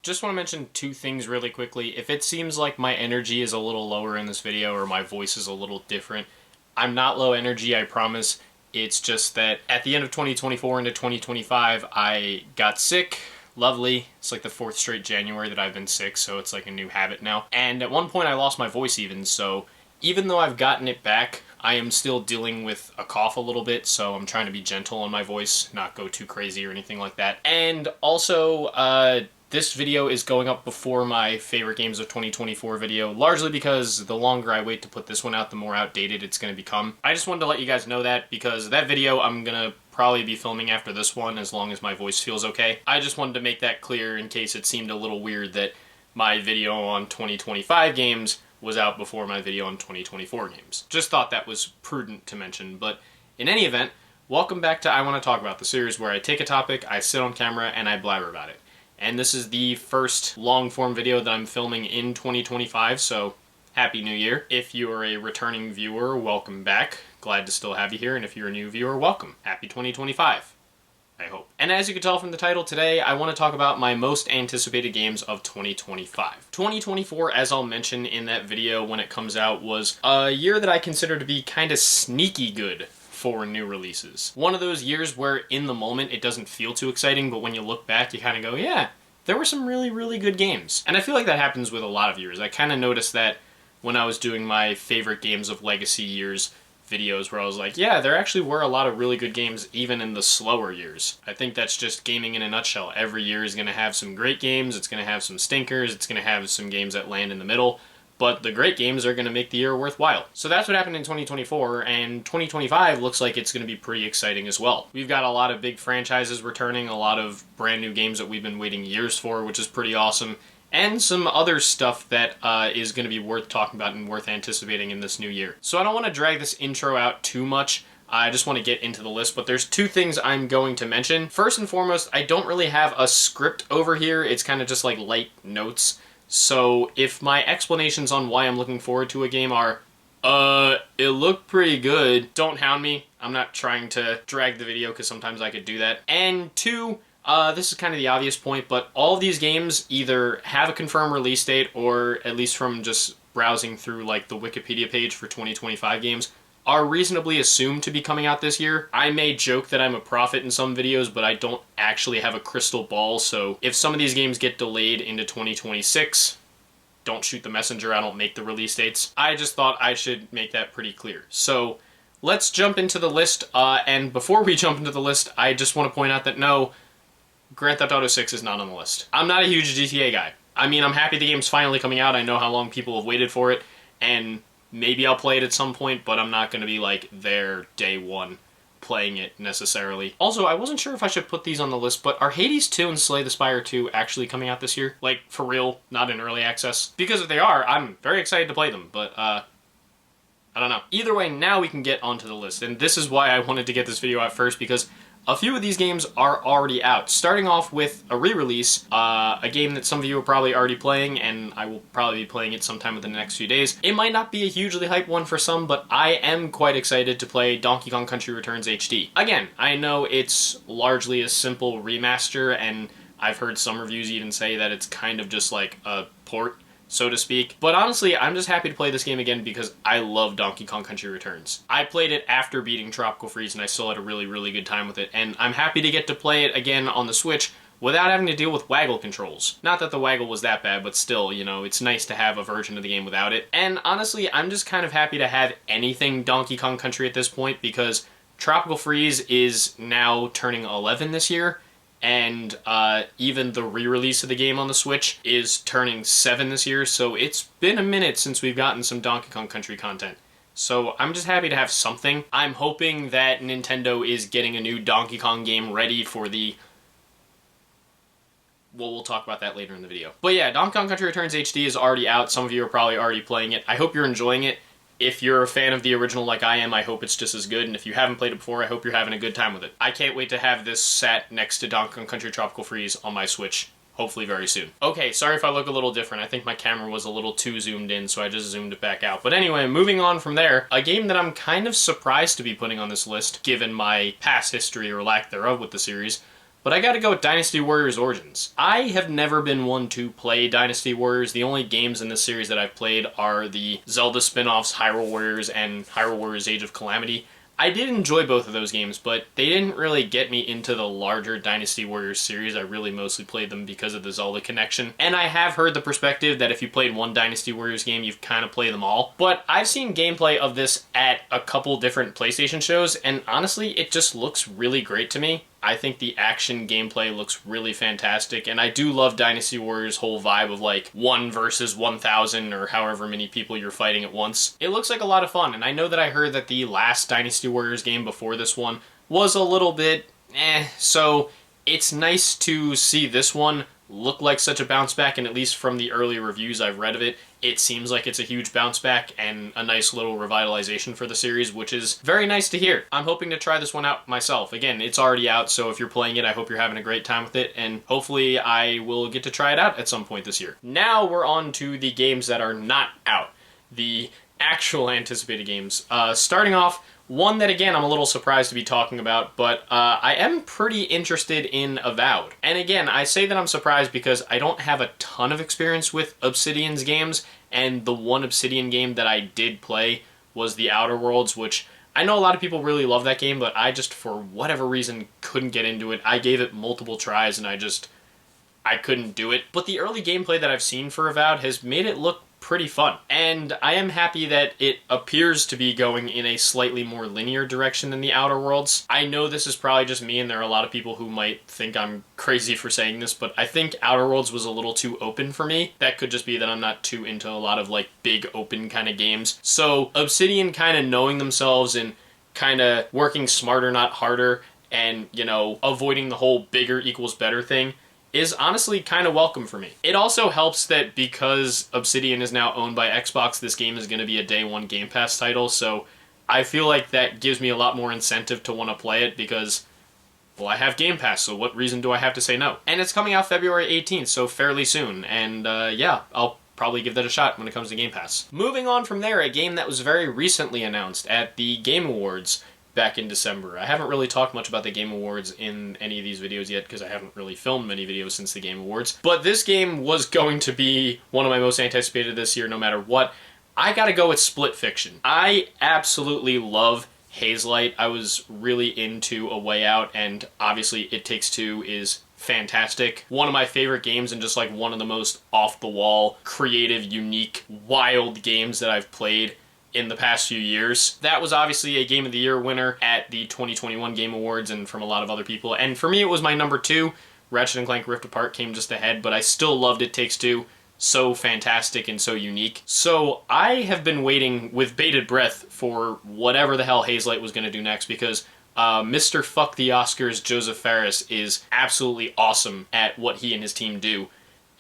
Just want to mention two things really quickly. If it seems like my energy is a little lower in this video or my voice is a little different, I'm not low energy, I promise. It's just that at the end of 2024 into 2025, I got sick. Lovely. It's like the fourth straight January that I've been sick, so it's like a new habit now. And at one point I lost my voice even, so even though I've gotten it back, I am still dealing with a cough a little bit, so I'm trying to be gentle on my voice, not go too crazy or anything like that. And also, this video is going up before my favorite games of 2024 video, largely because the longer I wait to put this one out, the more outdated it's going to become. I just wanted to let you guys know that, because that video I'm going to probably be filming after this one, as long as my voice feels okay. I just wanted to make that clear in case it seemed a little weird that my video on 2025 games was out before my video on 2024 games. Just thought that was prudent to mention, but in any event, welcome back to I Want to Talk About, the series where I take a topic, I sit on camera, and I blabber about it. And this is the first long-form video that I'm filming in 2025, so Happy New Year. If you are a returning viewer, welcome back. Glad to still have you here, and if you're a new viewer, welcome. Happy 2025. I hope. And as you can tell from the title today, I want to talk about my most anticipated games of 2025. 2024, as I'll mention in that video when it comes out, was a year that I consider to be kind of sneaky good for new releases. One of those years where in the moment it doesn't feel too exciting, but when you look back you kind of go, yeah, there were some really, really good games. And I feel like that happens with a lot of years. I kind of noticed that when I was doing my favorite games of legacy years videos, where I was like, yeah, there actually were a lot of really good games even in the slower years. I think that's just gaming in a nutshell. Every year is going to have some great games, it's going to have some stinkers, it's going to have some games that land in the middle, but the great games are going to make the year worthwhile. So that's what happened in 2024, and 2025 looks like it's going to be pretty exciting as well. We've got a lot of big franchises returning, a lot of brand new games that we've been waiting years for, which is pretty awesome, and some other stuff that is going to be worth talking about and worth anticipating in this new year. So I don't want to drag this intro out too much. I just want to get into the list, but there's two things I'm going to mention. First and foremost, I don't really have a script over here. It's kind of just like light notes. So if my explanations on why I'm looking forward to a game are, it looked pretty good, don't hound me. I'm not trying to drag the video because sometimes I could do that. And two, this is kind of the obvious point, but all of these games either have a confirmed release date, or at least from just browsing through like the Wikipedia page for 2025 games, are reasonably assumed to be coming out this year. I may joke that I'm a prophet in some videos, but I don't actually have a crystal ball, so if some of these games get delayed into 2026, don't shoot the messenger, I don't make the release dates. I just thought I should make that pretty clear. So let's jump into the list, and before we jump into the list, I just want to point out that no, Grand Theft Auto 6 is not on the list. I'm not a huge GTA guy. I mean, I'm happy the game's finally coming out. I know how long people have waited for it, and maybe I'll play it at some point, but I'm not going to be, like, there day one playing it, necessarily. Also, I wasn't sure if I should put these on the list, but are Hades 2 and Slay the Spire 2 actually coming out this year? Like, for real, not in early access? Because if they are, I'm very excited to play them, but, I don't know. Either way, now we can get onto the list, and this is why I wanted to get this video out first, because a few of these games are already out. Starting off with a re-release, a game that some of you are probably already playing, and I will probably be playing it sometime within the next few days. It might not be a hugely hype one for some, but I am quite excited to play Donkey Kong Country Returns HD. Again, I know it's largely a simple remaster, and I've heard some reviews even say that it's kind of just like a port, so to speak. But honestly, I'm just happy to play this game again because I love Donkey Kong Country Returns. I played it after beating Tropical Freeze and I still had a really, really good time with it, and I'm happy to get to play it again on the Switch without having to deal with waggle controls. Not that the waggle was that bad, but still, you know, it's nice to have a version of the game without it. And honestly, I'm just kind of happy to have anything Donkey Kong Country at this point because Tropical Freeze is now turning 11 this year, and even the re-release of the game on the Switch is turning 7 this year, so it's been a minute since we've gotten some Donkey Kong Country content. So I'm just happy to have something. I'm hoping that Nintendo is getting a new Donkey Kong game ready for the... well, we'll talk about that later in the video. But yeah, Donkey Kong Country Returns HD is already out. Some of you are probably already playing it. I hope you're enjoying it. If you're a fan of the original like I am, I hope it's just as good, and if you haven't played it before, I hope you're having a good time with it. I can't wait to have this sat next to Donkey Kong Country Tropical Freeze on my Switch, hopefully very soon. Okay, sorry if I look a little different. I think my camera was a little too zoomed in, so I just zoomed it back out. But anyway, moving on from there, a game that I'm kind of surprised to be putting on this list, given my past history or lack thereof with the series, but I gotta go with Dynasty Warriors Origins. I have never been one to play Dynasty Warriors. The only games in this series that I've played are the Zelda spin-offs Hyrule Warriors and Hyrule Warriors Age of Calamity. I did enjoy both of those games, but they didn't really get me into the larger Dynasty Warriors series. I really mostly played them because of the Zelda connection. And I have heard the perspective that if you played one Dynasty Warriors game, you've kind of played them all. But I've seen gameplay of this at a couple different PlayStation shows, and honestly, it just looks really great to me. I think the action gameplay looks really fantastic, and I do love Dynasty Warriors' whole vibe of like 1 versus 1,000 or however many people you're fighting at once. It looks like a lot of fun, and I know that I heard that the last Dynasty Warriors game before this one was a little bit so it's nice to see this one look like such a bounce back, and at least from the early reviews I've read of it, it seems like it's a huge bounce back and a nice little revitalization for the series, which is very nice to hear. I'm hoping to try this one out myself. Again, it's already out, so if you're playing it, I hope you're having a great time with it, and hopefully I will get to try it out at some point this year. Now we're on to the games that are not out. The actual anticipated games. Starting off, one that, again, I'm a little surprised to be talking about, but I am pretty interested in Avowed. And again, I say that I'm surprised because I don't have a ton of experience with Obsidian's games, and the one Obsidian game that I did play was The Outer Worlds, which I know a lot of people really love that game, but I just, for whatever reason, couldn't get into it. I gave it multiple tries, and I couldn't do it. But the early gameplay that I've seen for Avowed has made it look pretty fun. And I am happy that it appears to be going in a slightly more linear direction than The Outer Worlds. I know this is probably just me, and there are a lot of people who might think I'm crazy for saying this, but I think Outer Worlds was a little too open for me. That could just be that I'm not too into a lot of like big open kind of games. So Obsidian kind of knowing themselves and kind of working smarter, not harder, and, you know, avoiding the whole bigger equals better thing is honestly kind of welcome for me. It also helps that because Obsidian is now owned by Xbox, this game is going to be a day one Game Pass title, so I feel like that gives me a lot more incentive to want to play it because, well, I have Game Pass, so what reason do I have to say no? And it's coming out February 18th, so fairly soon, and yeah, I'll probably give that a shot when it comes to Game Pass. Moving on from there, a game that was very recently announced at the Game Awards back in December. I haven't really talked much about the Game Awards in any of these videos yet because I haven't really filmed many videos since the Game Awards. But this game was going to be one of my most anticipated this year no matter what. I gotta go with Split Fiction. I absolutely love Hazelight. I was really into A Way Out, and obviously It Takes Two is fantastic. One of my favorite games and just like one of the most off-the-wall, creative, unique, wild games that I've played in the past few years. That was obviously a Game of the Year winner at the 2021 Game Awards and from a lot of other people. And for me, it was my number 2. Ratchet & Clank Rift Apart came just ahead, but I still loved It Takes Two. So fantastic and so unique. So I have been waiting with bated breath for whatever the hell Hazelight was going to do next because Mr. Fuck the Oscars Joseph Fares is absolutely awesome at what he and his team do.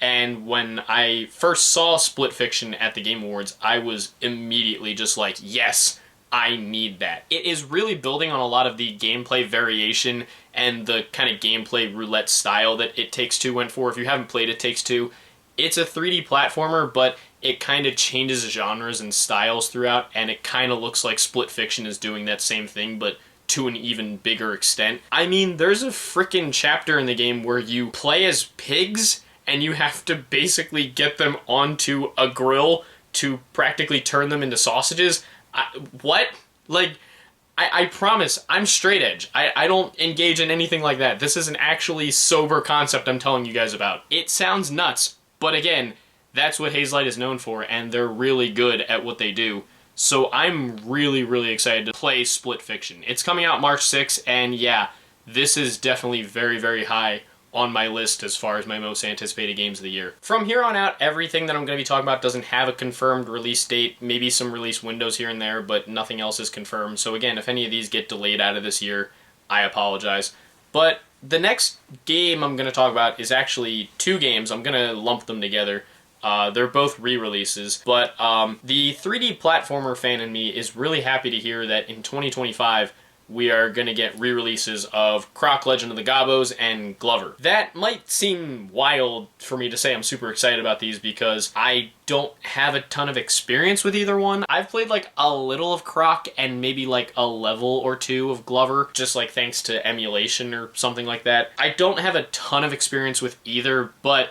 And when I first saw Split Fiction at the Game Awards, I was immediately just like, yes, I need that. It is really building on a lot of the gameplay variation and the kind of gameplay roulette style that It Takes Two went for. If you haven't played It Takes Two, it's a 3D platformer, but it kind of changes genres and styles throughout, and it kind of looks like Split Fiction is doing that same thing, but to an even bigger extent. I mean, there's a freaking chapter in the game where you play as pigs, and you have to basically get them onto a grill to practically turn them into sausages. What? Like, I promise, I'm straight edge. I don't engage in anything like that. This is an actually sober concept I'm telling you guys about. It sounds nuts, but again, that's what Hazelight is known for, and they're really good at what they do. So I'm really, really excited to play Split Fiction. It's coming out March 6th, and yeah, this is definitely very, very high on my list as far as my most anticipated games of the year. From here on out, everything that I'm going to be talking about doesn't have a confirmed release date, maybe some release windows here and there, but nothing else is confirmed. So again, if any of these get delayed out of this year, I apologize. But the next game I'm going to talk about is actually 2 games. I'm going to lump them together. They're both re-releases, but the 3D platformer fan in me is really happy to hear that in 2025, we are going to get re-releases of Croc, Legend of the Gobbos, and Glover. That might seem wild for me to say I'm super excited about these because I don't have a ton of experience with either one. I've played like a little of Croc and maybe like a level or two of Glover, just like thanks to emulation or something like that. I don't have a ton of experience with either, but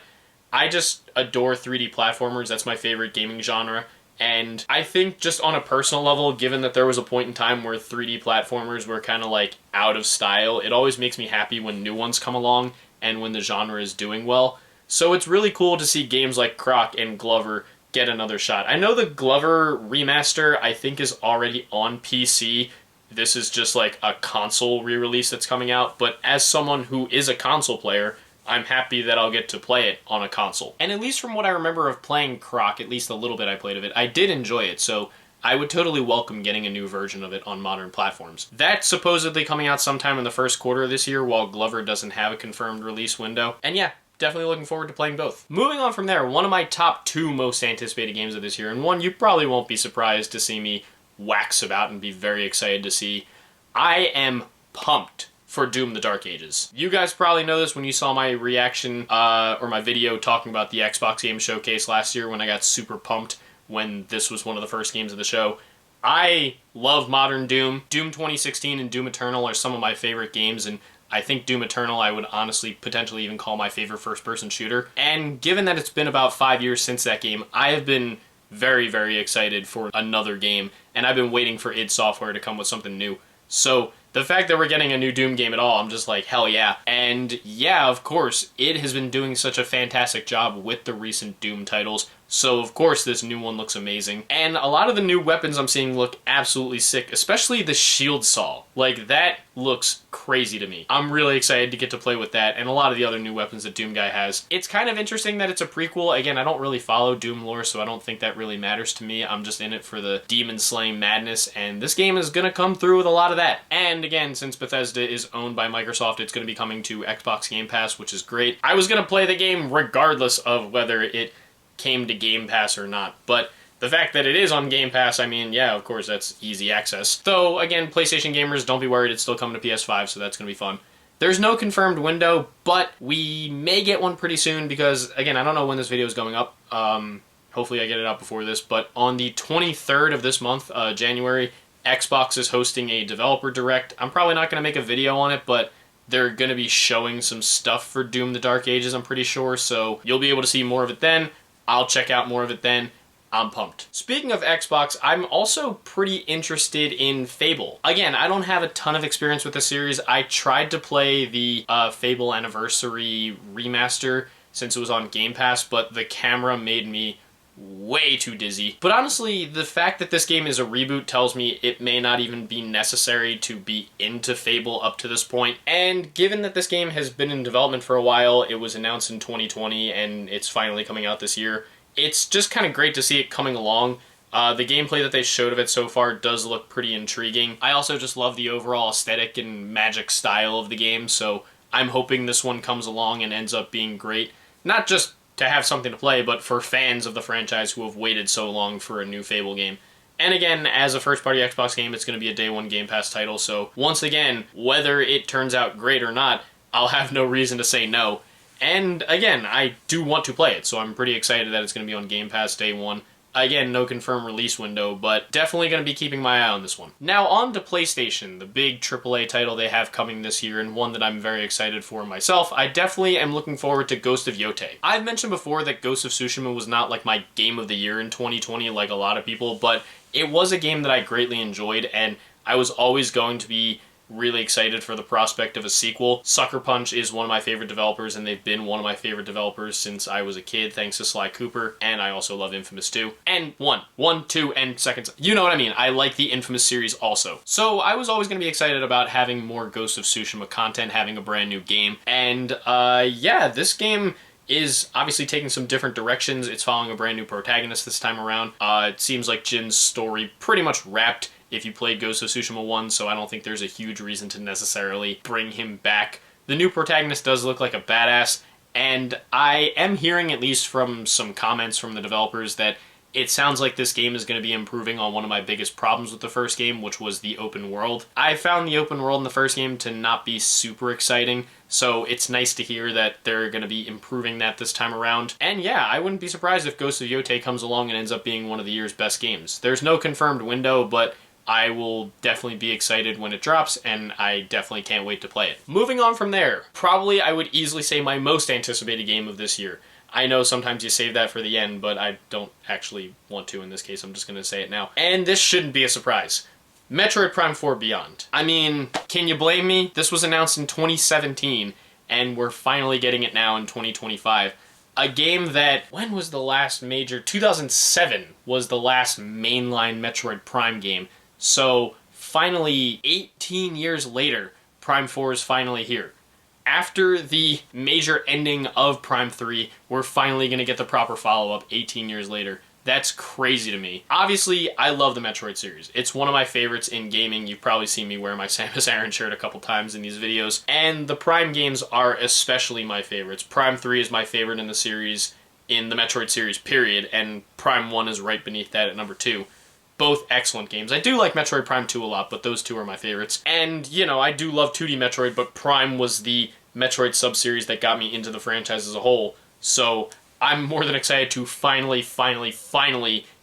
I just adore 3D platformers. That's my favorite gaming genre. And I think just on a personal level, given that there was a point in time where 3D platformers were kind of like out of style, it always makes me happy when new ones come along and when the genre is doing well. So it's really cool to see games like Croc and Glover get another shot. I know the Glover remaster, I think, is already on PC. This is just like a console re-release that's coming out. But as someone who is a console player, I'm happy that I'll get to play it on a console. And at least from what I remember of playing Croc, at least a little bit I played of it, I did enjoy it, so I would totally welcome getting a new version of it on modern platforms. That's supposedly coming out sometime in the first quarter of this year, while Glover doesn't have a confirmed release window. And yeah, definitely looking forward to playing both. Moving on from there, one of my top 2 most anticipated games of this year, and one you probably won't be surprised to see me wax about and be very excited to see. I am pumped for Doom the Dark Ages. You guys probably know this when you saw my reaction or my video talking about the Xbox Game Showcase last year when I got super pumped when this was one of the first games of the show. I love modern Doom. Doom 2016 and Doom Eternal are some of my favorite games, and I think Doom Eternal I would honestly potentially even call my favorite first-person shooter. And given that it's been about 5 years since that game, I have been very, very excited for another game, and I've been waiting for id Software to come with something new. So the fact that we're getting a new Doom game at all, I'm just like, hell yeah. And yeah, of course, id has been doing such a fantastic job with the recent Doom titles, so of course this new one looks amazing. And a lot of the new weapons I'm seeing look absolutely sick, especially the shield saw. Like, that looks crazy to me. I'm really excited to get to play with that, and a lot of the other new weapons that Doom Guy has. It's kind of interesting that it's a prequel. Again, I don't really follow Doom lore, so I don't think that really matters to me. I'm just in it for the demon-slaying madness, and this game is gonna come through with a lot of that. And again, since Bethesda is owned by Microsoft, it's gonna be coming to Xbox Game Pass, which is great. I was gonna play the game regardless of whether it came to Game Pass or not, but the fact that it is on Game Pass, I mean, yeah, of course, that's easy access. Though, again, PlayStation gamers, don't be worried, it's still coming to PS5, so that's going to be fun. There's no confirmed window, but we may get one pretty soon because, again, I don't know when this video is going up. Hopefully I get it out before this, but on the 23rd of this month, January, Xbox is hosting a developer direct. I'm probably not going to make a video on it, but they're going to be showing some stuff for Doom the Dark Ages, I'm pretty sure, so you'll be able to see more of it then. I'll check out more of it then. I'm pumped. Speaking of Xbox, I'm also pretty interested in Fable. Again, I don't have a ton of experience with the series. I tried to play the Fable Anniversary Remaster since it was on Game Pass, but the camera made me way too dizzy. But honestly, the fact that this game is a reboot tells me it may not even be necessary to be into Fable up to this point. And given that this game has been in development for a while, it was announced in 2020 and it's finally coming out this year, it's just kind of great to see it coming along. The gameplay that they showed of it so far does look pretty intriguing. I also just love the overall aesthetic and magic style of the game, so I'm hoping this one comes along and ends up being great. Not just to have something to play, but for fans of the franchise who have waited so long for a new Fable game. And again, as a first-party Xbox game, it's going to be a Day 1 Game Pass title, so once again, whether it turns out great or not, I'll have no reason to say no. And again, I do want to play it, so I'm pretty excited that it's going to be on Game Pass Day 1. Again, no confirmed release window, but definitely going to be keeping my eye on this one. Now on to PlayStation, the big AAA title they have coming this year, and one that I'm very excited for myself. I definitely am looking forward to Ghost of Yōtei. I've mentioned before that Ghost of Tsushima was not like my game of the year in 2020 like a lot of people, but it was a game that I greatly enjoyed, and I was always going to be really excited for the prospect of a sequel. Sucker Punch is one of my favorite developers, and they've been one of my favorite developers since I was a kid, thanks to Sly Cooper, and I also love Infamous 2. And 1, 2, and second. You know what I mean. I like the Infamous series also. So I was always going to be excited about having more Ghost of Tsushima content, having a brand new game. And yeah, this game is obviously taking some different directions. It's following a brand new protagonist this time around. It seems like Jin's story pretty much wrapped if you played Ghost of Tsushima 1, so I don't think there's a huge reason to necessarily bring him back. The new protagonist does look like a badass, and I am hearing, at least from some comments from the developers, that It sounds like this game is going to be improving on one of my biggest problems with the first game, which was the open world. I found the open world in the first game to not be super exciting, so it's nice to hear that they're going to be improving that this time around. And yeah, I wouldn't be surprised if Ghost of Yōtei comes along and ends up being one of the year's best games. There's no confirmed window, but I will definitely be excited when it drops, and I definitely can't wait to play it. Moving on from there, probably I would easily say my most anticipated game of this year. I know sometimes you save that for the end, but I don't actually want to in this case. I'm just going to say it now. And this shouldn't be a surprise. Metroid Prime 4 Beyond. I mean, can you blame me? This was announced in 2017, and we're finally getting it now in 2025. A game that, when was the last major? 2007 was the last mainline Metroid Prime game. So, finally, 18 years later, Prime 4 is finally here. After the major ending of Prime 3, we're finally going to get the proper follow-up 18 years later. That's crazy to me. Obviously, I love the Metroid series. It's one of my favorites in gaming. You've probably seen me wear my Samus Aran shirt a couple times in these videos. And the Prime games are especially my favorites. Prime 3 is my favorite in the series, in the Metroid series, period. And Prime 1 is right beneath that at number 2. Both excellent games. I do like Metroid Prime 2 a lot, but those two are my favorites. And, you know, I do love 2D Metroid, but Prime was the Metroid sub-series that got me into the franchise as a whole. So I'm more than excited to finally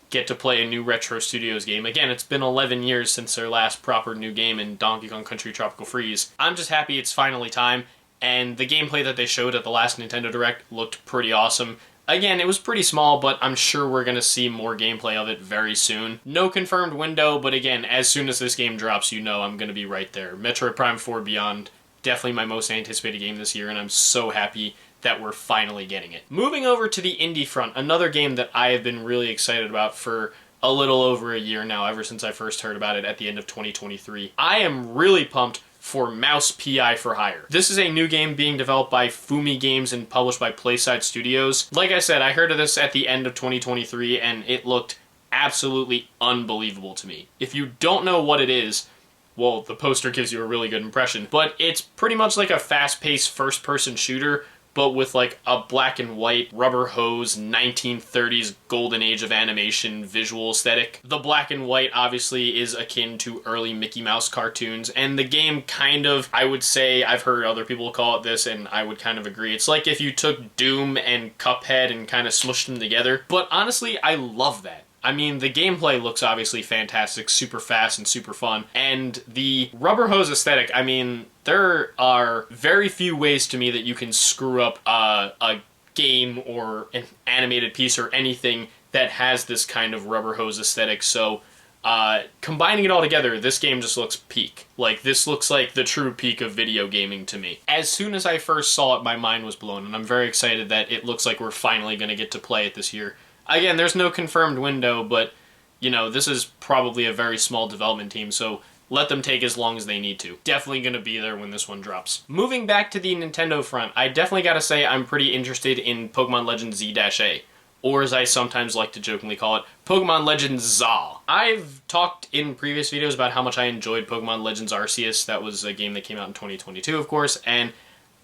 get to play a new Retro Studios game. Again, it's been 11 years since their last proper new game in Donkey Kong Country Tropical Freeze. I'm just happy it's finally time, and the gameplay that they showed at the last Nintendo Direct looked pretty awesome. Again, it was pretty small, but I'm sure we're going to see more gameplay of it very soon. No confirmed window, but again, as soon as this game drops, you know I'm going to be right there. Metroid Prime 4 Beyond, definitely my most anticipated game this year, and I'm so happy that we're finally getting it. Moving over to the indie front, another game that I have been really excited about for a little over a year now, ever since I first heard about it at the end of 2023. I am really pumped for Mouse PI for Hire. This is a new game being developed by Fumi Games and published by Playside Studios. Like I said, I heard of this at the end of 2023, and it looked absolutely unbelievable to me. If you don't know what it is, well, the poster gives you a really good impression, but it's pretty much like a fast-paced first-person shooter, but with like a black and white rubber hose 1930s golden age of animation visual aesthetic. The black and white obviously is akin to early Mickey Mouse cartoons, and the game kind of, I would say, I've heard other people call it this, and I would kind of agree. It's like if you took Doom and Cuphead and kind of smushed them together, but honestly, I love that. I mean, the gameplay looks obviously fantastic, super fast and super fun, and the rubber hose aesthetic, I mean, there are very few ways to me that you can screw up a game or an animated piece or anything that has this kind of rubber hose aesthetic, so combining it all together, this game just looks peak. Like, this looks like the true peak of video gaming to me. As soon as I first saw it, my mind was blown, and I'm very excited that it looks like we're finally going to get to play it this year. Again, there's no confirmed window, but, you know, this is probably a very small development team, so let them take as long as they need to. Definitely going to be there when this one drops. Moving back to the Nintendo front, I definitely got to say I'm pretty interested in Pokémon Legends Z-A, or as I sometimes like to jokingly call it, Pokémon Legends ZA. I've talked in previous videos about how much I enjoyed Pokémon Legends Arceus. That was a game that came out in 2022, of course, and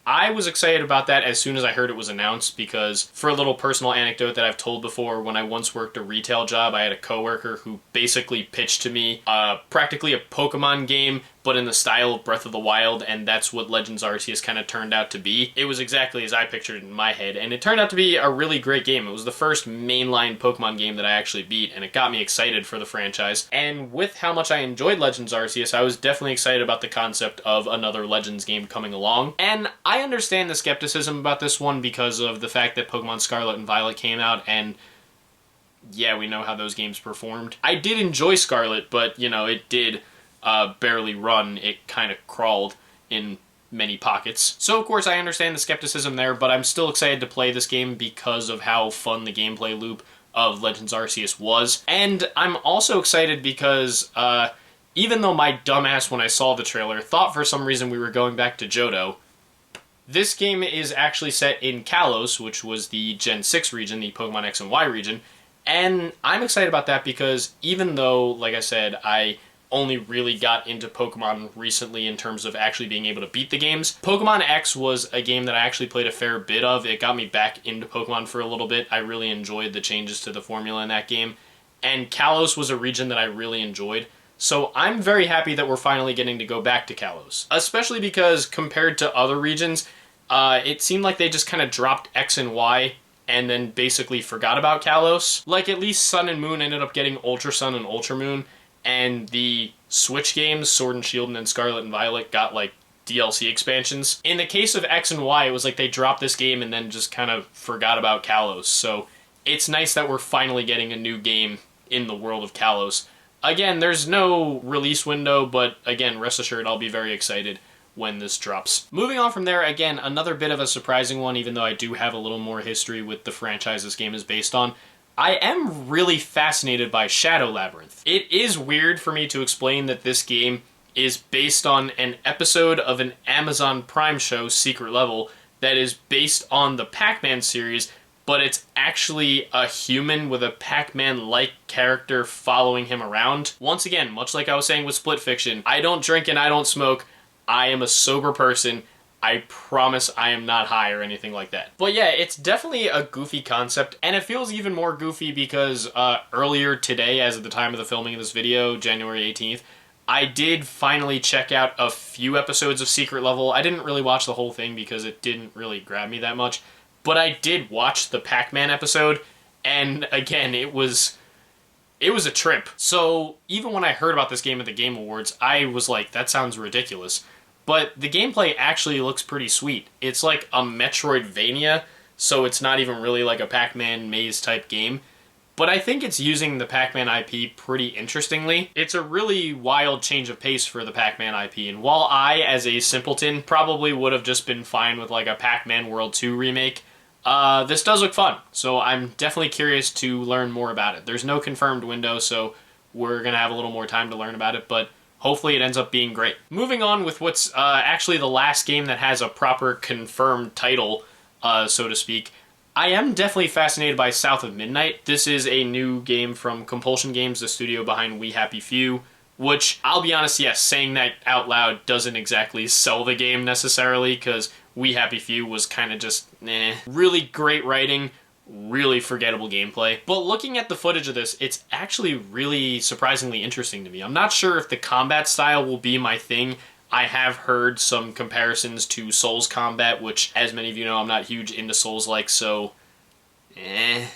I was excited about that as soon as I heard it was announced because, for a little personal anecdote that I've told before, when I once worked a retail job, I had a coworker who basically pitched to me practically a Pokemon game, but in the style of Breath of the Wild, and that's what Legends Arceus kind of turned out to be. It was exactly as I pictured it in my head, and it turned out to be a really great game. It was the first mainline Pokemon game that I actually beat, and it got me excited for the franchise. And with how much I enjoyed Legends Arceus, I was definitely excited about the concept of another Legends game coming along. And I understand the skepticism about this one because of the fact that Pokemon Scarlet and Violet came out, and yeah, we know how those games performed. I did enjoy Scarlet, but, you know, it did barely run. It kind of crawled in many pockets. So, of course, I understand the skepticism there, but I'm still excited to play this game because of how fun the gameplay loop of Legends Arceus was. And I'm also excited because, even though my dumbass, when I saw the trailer, thought for some reason we were going back to Johto, this game is actually set in Kalos, which was the Gen 6 region, the Pokemon X and Y region, and I'm excited about that because even though, like I said, I only really got into Pokemon recently in terms of actually being able to beat the games. Pokemon X was a game that I actually played a fair bit of. It got me back into Pokemon for a little bit. I really enjoyed the changes to the formula in that game. And Kalos was a region that I really enjoyed. So I'm very happy that we're finally getting to go back to Kalos. Especially because compared to other regions, it seemed like they just kind of dropped X and Y and then basically forgot about Kalos. Like, at least Sun and Moon ended up getting Ultra Sun and Ultra Moon, and the Switch games, Sword and Shield and then Scarlet and Violet, got, like, DLC expansions. In the case of X and Y, it was like they dropped this game and then just kind of forgot about Kalos. So it's nice that we're finally getting a new game in the world of Kalos. Again, there's no release window, but again, rest assured, I'll be very excited when this drops. Moving on from there, again, another bit of a surprising one, even though I do have a little more history with the franchise this game is based on. I am really fascinated by Shadow Labyrinth. It is weird for me to explain that this game is based on an episode of an Amazon Prime show, Secret Level, that is based on the Pac-Man series, but it's actually a human with a Pac-Man-like character following him around. Once again, much like I was saying with Split Fiction, I don't drink and I don't smoke. I am a sober person. I promise I am not high or anything like that. But yeah, it's definitely a goofy concept, and it feels even more goofy because earlier today, as of the time of the filming of this video, January 18th, I did finally check out a few episodes of Secret Level. I didn't really watch the whole thing because it didn't really grab me that much, but I did watch the Pac-Man episode, and again, it was a trip. So even when I heard about this game at the Game Awards, I was like, that sounds ridiculous. But the gameplay actually looks pretty sweet. It's like a Metroidvania, so it's not even really like a Pac-Man maze type game. But I think it's using the Pac-Man IP pretty interestingly. It's a really wild change of pace for the Pac-Man IP, and while I, as a simpleton, probably would have just been fine with like a Pac-Man World 2 remake, this does look fun, so I'm definitely curious to learn more about it. There's no confirmed window, so we're going to have a little more time to learn about it, but hopefully it ends up being great. Moving on with what's actually the last game that has a proper confirmed title, so to speak, I am definitely fascinated by South of Midnight. This is a new game from Compulsion Games, the studio behind We Happy Few, which, I'll be honest, yes, saying that out loud doesn't exactly sell the game necessarily, because We Happy Few was kind of just, really great writing, really forgettable gameplay. But looking at the footage of this, it's actually really surprisingly interesting to me. I'm not sure if the combat style will be my thing. I have heard some comparisons to Souls combat, which, as many of you know, I'm not huge into Souls-like, so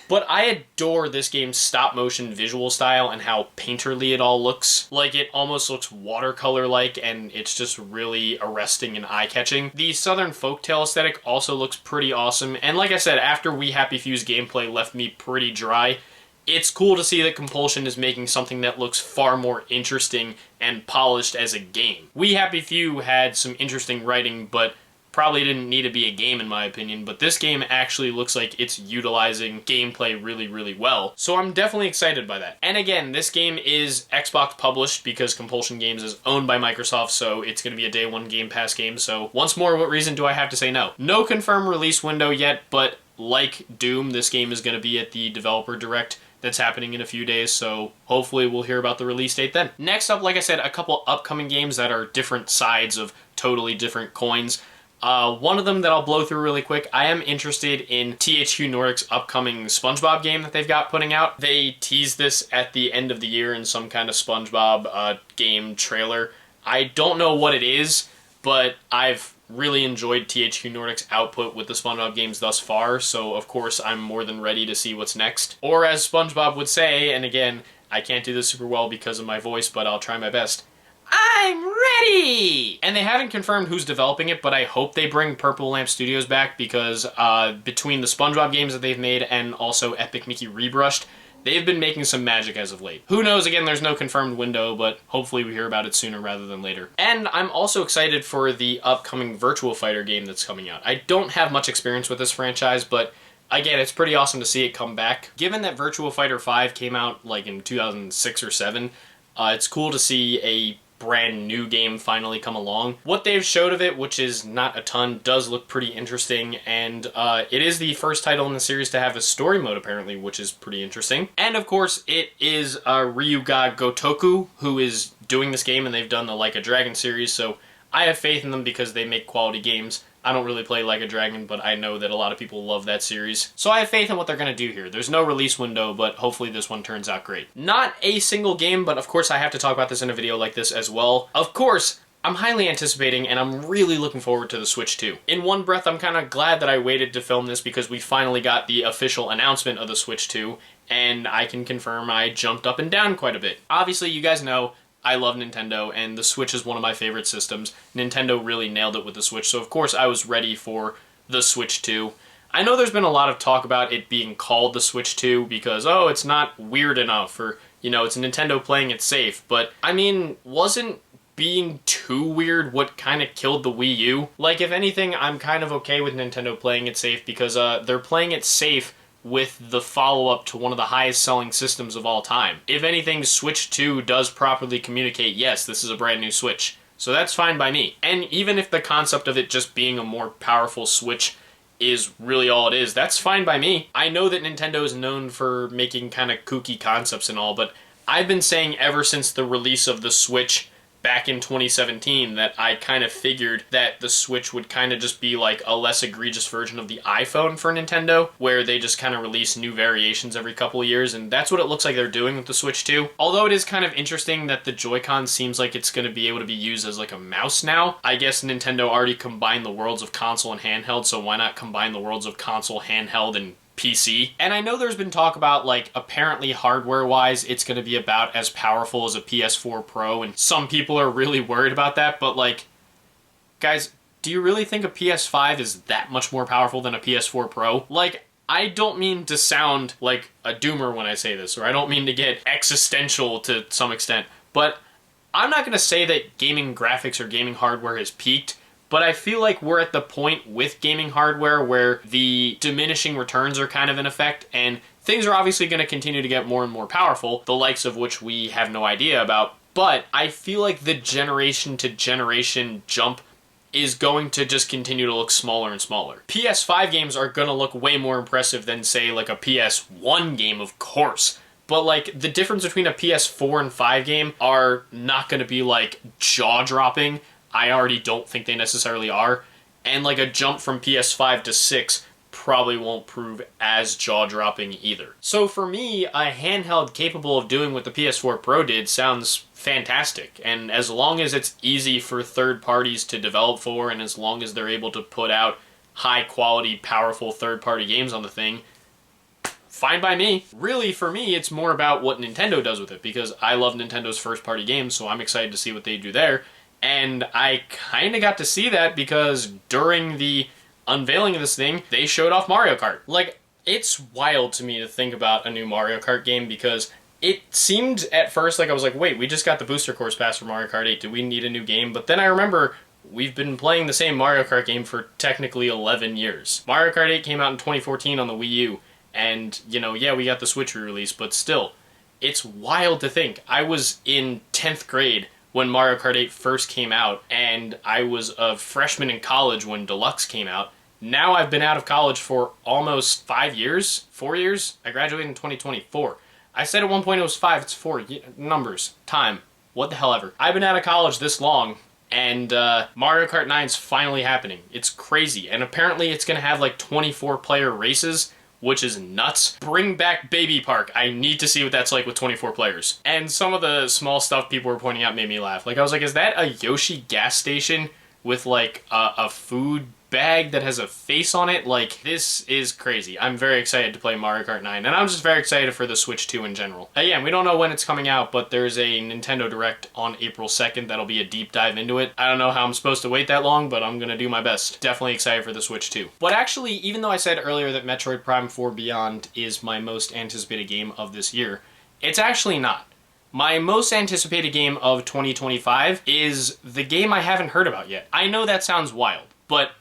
But I adore this game's stop-motion visual style and how painterly it all looks. Like, it almost looks watercolor-like, and it's just really arresting and eye-catching. The Southern Folktale aesthetic also looks pretty awesome, and like I said, after We Happy Few's gameplay left me pretty dry, it's cool to see that Compulsion is making something that looks far more interesting and polished as a game. We Happy Few had some interesting writing, but probably didn't need to be a game in my opinion, but this game actually looks like it's utilizing gameplay really, really well. So I'm definitely excited by that. And again, this game is Xbox published because Compulsion Games is owned by Microsoft, so it's going to be a day one Game Pass game. So once more, what reason do I have to say no? No confirmed release window yet, but like Doom, this game is going to be at the Developer Direct that's happening in a few days, so hopefully we'll hear about the release date then. Next up, like I said, a couple upcoming games that are different sides of totally different coins. One of them that I'll blow through really quick, I am interested in THQ Nordic's upcoming SpongeBob game that they've got putting out. They teased this at the end of the year in some kind of SpongeBob game trailer. I don't know what it is, but I've really enjoyed THQ Nordic's output with the SpongeBob games thus far, so of course I'm more than ready to see what's next. Or as SpongeBob would say, and again, I can't do this super well because of my voice, but I'll try my best, I'm ready! And they haven't confirmed who's developing it, but I hope they bring Purple Lamp Studios back because between the SpongeBob games that they've made and also Epic Mickey Rebrushed, they've been making some magic as of late. Who knows, again, there's no confirmed window, but hopefully we hear about it sooner rather than later. And I'm also excited for the upcoming Virtua Fighter game that's coming out. I don't have much experience with this franchise, but again, it's pretty awesome to see it come back. Given that Virtua Fighter 5 came out like in 2006 or 7, it's cool to see a brand new game finally come along. What they've showed of it, which is not a ton, does look pretty interesting, and it is the first title in the series to have a story mode apparently, which is pretty interesting. And of course, it is Ryuga Gotoku, who is doing this game, and they've done the Like a Dragon series, so I have faith in them because they make quality games. I don't really play Like a Dragon, but I know that a lot of people love that series. So I have faith in what they're going to do here. There's no release window, but hopefully this one turns out great. Not a single game, but of course I have to talk about this in a video like this as well. Of course, I'm highly anticipating, and I'm really looking forward to the Switch 2. In one breath, I'm kind of glad that I waited to film this because we finally got the official announcement of the Switch 2, and I can confirm I jumped up and down quite a bit. Obviously, you guys know I love Nintendo, and the Switch is one of my favorite systems. Nintendo really nailed it with the Switch, so of course I was ready for the Switch 2. I know there's been a lot of talk about it being called the Switch 2 because, oh, it's not weird enough, or, you know, it's Nintendo playing it safe, but, I mean, wasn't being too weird what kind of killed the Wii U? Like, if anything, I'm kind of okay with Nintendo playing it safe because they're playing it safe with the follow-up to one of the highest-selling systems of all time. If anything, Switch 2 does properly communicate, yes, this is a brand new Switch. So that's fine by me. And even if the concept of it just being a more powerful Switch is really all it is, that's fine by me. I know that Nintendo is known for making kind of kooky concepts and all, but I've been saying ever since the release of the Switch back in 2017 that I kind of figured that the Switch would kind of just be like a less egregious version of the iPhone for Nintendo, where they just kind of release new variations every couple of years, and that's what it looks like they're doing with the Switch 2. Although it is kind of interesting that the Joy-Con seems like it's going to be able to be used as like a mouse now. I guess Nintendo already combined the worlds of console and handheld, so why not combine the worlds of console, handheld, and PC. And I know there's been talk about, like, apparently hardware-wise, it's going to be about as powerful as a PS4 Pro, and some people are really worried about that, but, like, guys, do you really think a PS5 is that much more powerful than a PS4 Pro? Like, I don't mean to sound like a doomer when I say this, or I don't mean to get existential to some extent, but I'm not going to say that gaming graphics or gaming hardware has peaked, but I feel like we're at the point with gaming hardware where the diminishing returns are kind of in effect, and things are obviously going to continue to get more and more powerful, the likes of which we have no idea about, but I feel like the generation to generation jump is going to just continue to look smaller and smaller. PS5 games are going to look way more impressive than, say, like a PS1 game, of course. But, like, the difference between a PS4 and 5 game are not going to be, like, jaw-dropping. I already don't think they necessarily are. And like a jump from PS5 to 6 probably won't prove as jaw-dropping either. So for me, a handheld capable of doing what the PS4 Pro did sounds fantastic. And as long as it's easy for third parties to develop for, and as long as they're able to put out high-quality, powerful third-party games on the thing, fine by me. Really, for me, it's more about what Nintendo does with it, because I love Nintendo's first-party games, so I'm excited to see what they do there. And I kind of got to see that because during the unveiling of this thing, they showed off Mario Kart. Like, it's wild to me to think about a new Mario Kart game because it seemed at first like I was like, wait, we just got the booster course pass for Mario Kart 8. Do we need a new game? But then I remember we've been playing the same Mario Kart game for technically 11 years. Mario Kart 8 came out in 2014 on the Wii U. And, you know, yeah, we got the Switch re-release, but still, it's wild to think. I was in 10th grade when Mario Kart 8 first came out, and I was a freshman in college when Deluxe came out. Now I've been out of college for almost 5 years? 4 years? I graduated in 2024. I said at one point it was 5, it's 4. Numbers. Time. What the hell ever. I've been out of college this long, and Mario Kart 9's finally happening. It's crazy, and apparently it's going to have like 24-player races, which is nuts. Bring back Baby Park. I need to see what that's like with 24 players. And some of the small stuff people were pointing out made me laugh. Like, I was like, is that a Yoshi gas station with, like, a food bag that has a face on it? Like, this is crazy. I'm very excited to play Mario Kart 9, and I'm just very excited for the Switch 2 in general. Again, we don't know when it's coming out, but there's a Nintendo Direct on April 2nd that'll be a deep dive into it. I don't know how I'm supposed to wait that long, but I'm gonna do my best. Definitely excited for the Switch 2. But actually, even though I said earlier that Metroid Prime 4 Beyond is my most anticipated game of this year, it's actually not. My most anticipated game of 2025 is the game I haven't heard about yet. I know that sounds wild, but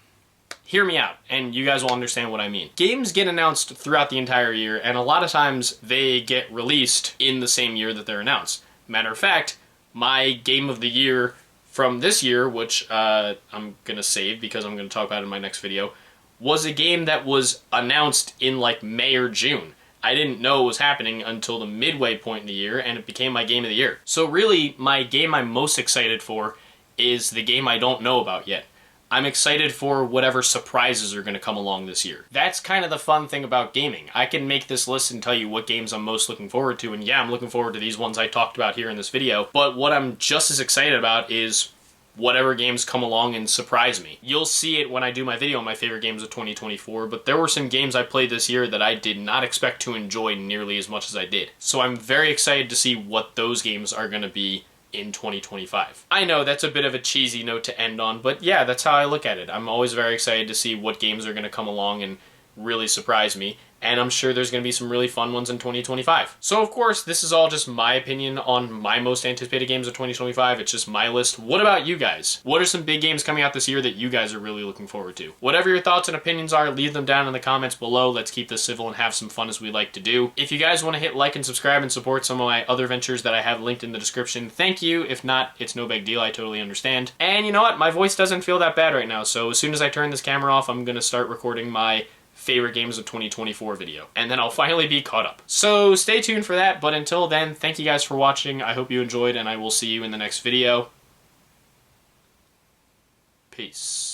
hear me out, and you guys will understand what I mean. Games get announced throughout the entire year, and a lot of times they get released in the same year that they're announced. Matter of fact, my game of the year from this year, which I'm gonna save because I'm gonna talk about it in my next video, was a game that was announced in like May or June. I didn't know was happening until the midway point in the year, and it became my game of the year. So really, my game I'm most excited for is the game I don't know about yet. I'm excited for whatever surprises are going to come along this year. That's kind of the fun thing about gaming. I can make this list and tell you what games I'm most looking forward to, and yeah, I'm looking forward to these ones I talked about here in this video, but what I'm just as excited about is whatever games come along and surprise me. You'll see it when I do my video on my favorite games of 2024, but there were some games I played this year that I did not expect to enjoy nearly as much as I did. So I'm very excited to see what those games are going to be in 2025. I know that's a bit of a cheesy note to end on, but yeah, that's how I look at it. I'm always very excited to see what games are going to come along and really surprise me, and I'm sure there's going to be some really fun ones in 2025. So of course, this is all just my opinion on my most anticipated games of 2025. It's just my list. What about you guys? What are some big games coming out this year that you guys are really looking forward to? Whatever your thoughts and opinions are, leave them down in the comments below. Let's keep this civil and have some fun as we like to do. If you guys want to hit like and subscribe and support some of my other ventures that I have linked in the description, thank you. If not, it's no big deal. I totally understand. And you know what? My voice doesn't feel that bad right now, so as soon as I turn this camera off, I'm going to start recording my favorite games of 2024 video, and then I'll finally be caught up. So stay tuned for that, but until then, thank you guys for watching. I hope you enjoyed, and I will see you in the next video. Peace.